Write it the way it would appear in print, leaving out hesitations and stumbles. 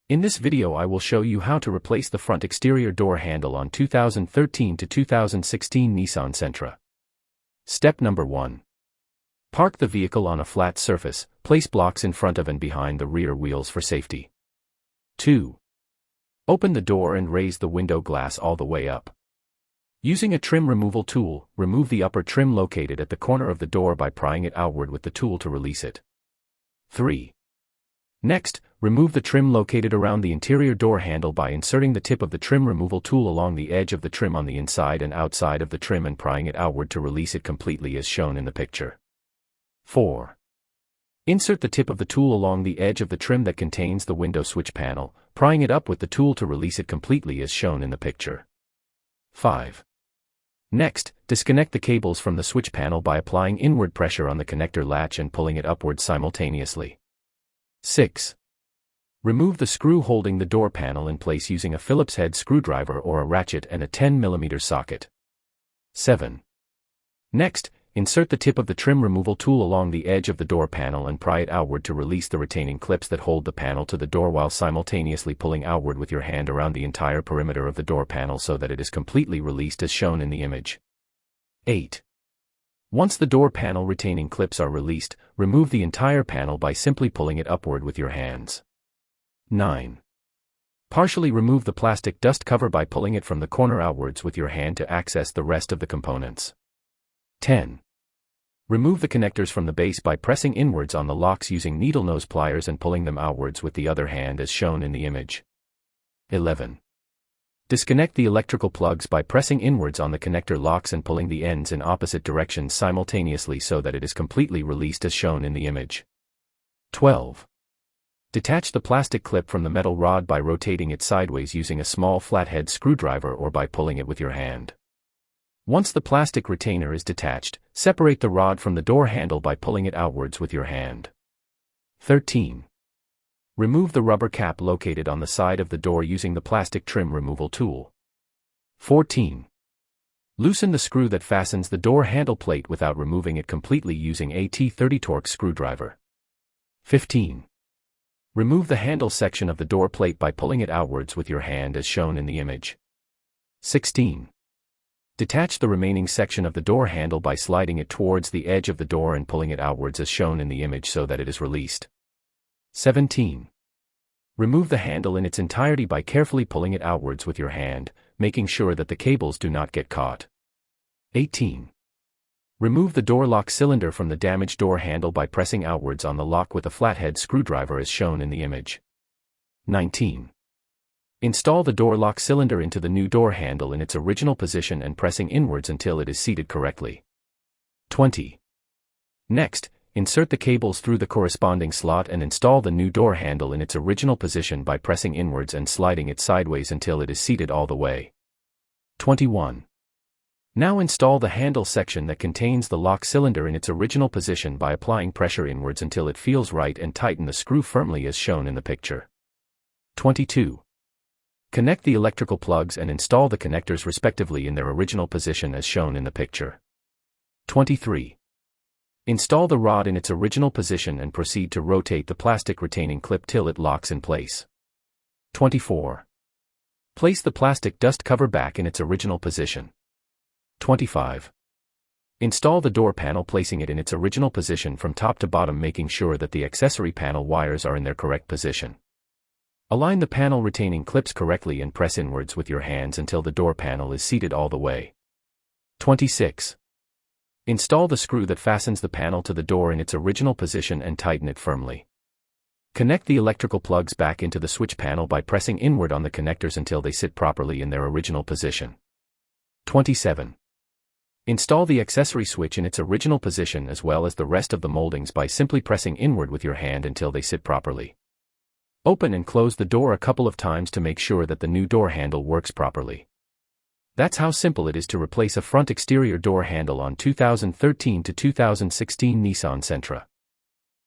In this video I will show you how to replace the front exterior door handle on 2013 to 2016 Nissan Sentra. Step number 1. Park the vehicle on a flat surface, place blocks in front of and behind the rear wheels for safety. 2. Open the door and raise the window glass all the way up. Using a trim removal tool, remove the upper trim located at the corner of the door by prying it outward with the tool to release it. 3. Next, remove the trim located around the interior door handle by inserting the tip of the trim removal tool along the edge of the trim on the inside and outside of the trim and prying it outward to release it completely as shown in the picture. 4. Insert the tip of the tool along the edge of the trim that contains the window switch panel, prying it up with the tool to release it completely as shown in the picture. 5. Next, disconnect the cables from the switch panel by applying inward pressure on the connector latch and pulling it upward simultaneously. 6. Remove the screw holding the door panel in place using a Phillips head screwdriver or a ratchet and a 10 mm socket. 7. Next, insert the tip of the trim removal tool along the edge of the door panel and pry it outward to release the retaining clips that hold the panel to the door while simultaneously pulling outward with your hand around the entire perimeter of the door panel so that it is completely released as shown in the image. 8. Once the door panel retaining clips are released, remove the entire panel by simply pulling it upward with your hands. 9. Partially remove the plastic dust cover by pulling it from the corner outwards with your hand to access the rest of the components. 10. Remove the connectors from the base by pressing inwards on the locks using needle nose pliers and pulling them outwards with the other hand as shown in the image. 11. Disconnect the electrical plugs by pressing inwards on the connector locks and pulling the ends in opposite directions simultaneously so that it is completely released as shown in the image. 12. Detach the plastic clip from the metal rod by rotating it sideways using a small flathead screwdriver or by pulling it with your hand. Once the plastic retainer is detached, separate the rod from the door handle by pulling it outwards with your hand. 13. Remove the rubber cap located on the side of the door using the plastic trim removal tool. 14. Loosen the screw that fastens the door handle plate without removing it completely using a T30 Torx screwdriver. 15. Remove the handle section of the door plate by pulling it outwards with your hand as shown in the image. 16. Detach the remaining section of the door handle by sliding it towards the edge of the door and pulling it outwards as shown in the image so that it is released. 17. Remove the handle in its entirety by carefully pulling it outwards with your hand, making sure that the cables do not get caught. 18. Remove the door lock cylinder from the damaged door handle by pressing outwards on the lock with a flathead screwdriver as shown in the image. 19. Install the door lock cylinder into the new door handle in its original position and pressing inwards until it is seated correctly. 20. Next, insert the cables through the corresponding slot and install the new door handle in its original position by pressing inwards and sliding it sideways until it is seated all the way. 21. Now install the handle section that contains the lock cylinder in its original position by applying pressure inwards until it feels right and tighten the screw firmly as shown in the picture. 22. Connect the electrical plugs and install the connectors respectively in their original position as shown in the picture. 23. Install the rod in its original position and proceed to rotate the plastic retaining clip till it locks in place. 24. Place the plastic dust cover back in its original position. 25. Install the door panel placing it in its original position from top to bottom making sure that the accessory panel wires are in their correct position. Align the panel retaining clips correctly and press inwards with your hands until the door panel is seated all the way. 26. Install the screw that fastens the panel to the door in its original position and tighten it firmly. Connect the electrical plugs back into the switch panel by pressing inward on the connectors until they sit properly in their original position. 27. Install the accessory switch in its original position as well as the rest of the moldings by simply pressing inward with your hand until they sit properly. Open and close the door a couple of times to make sure that the new door handle works properly. That's how simple it is to replace a front exterior door handle on 2013 to 2016 Nissan Sentra.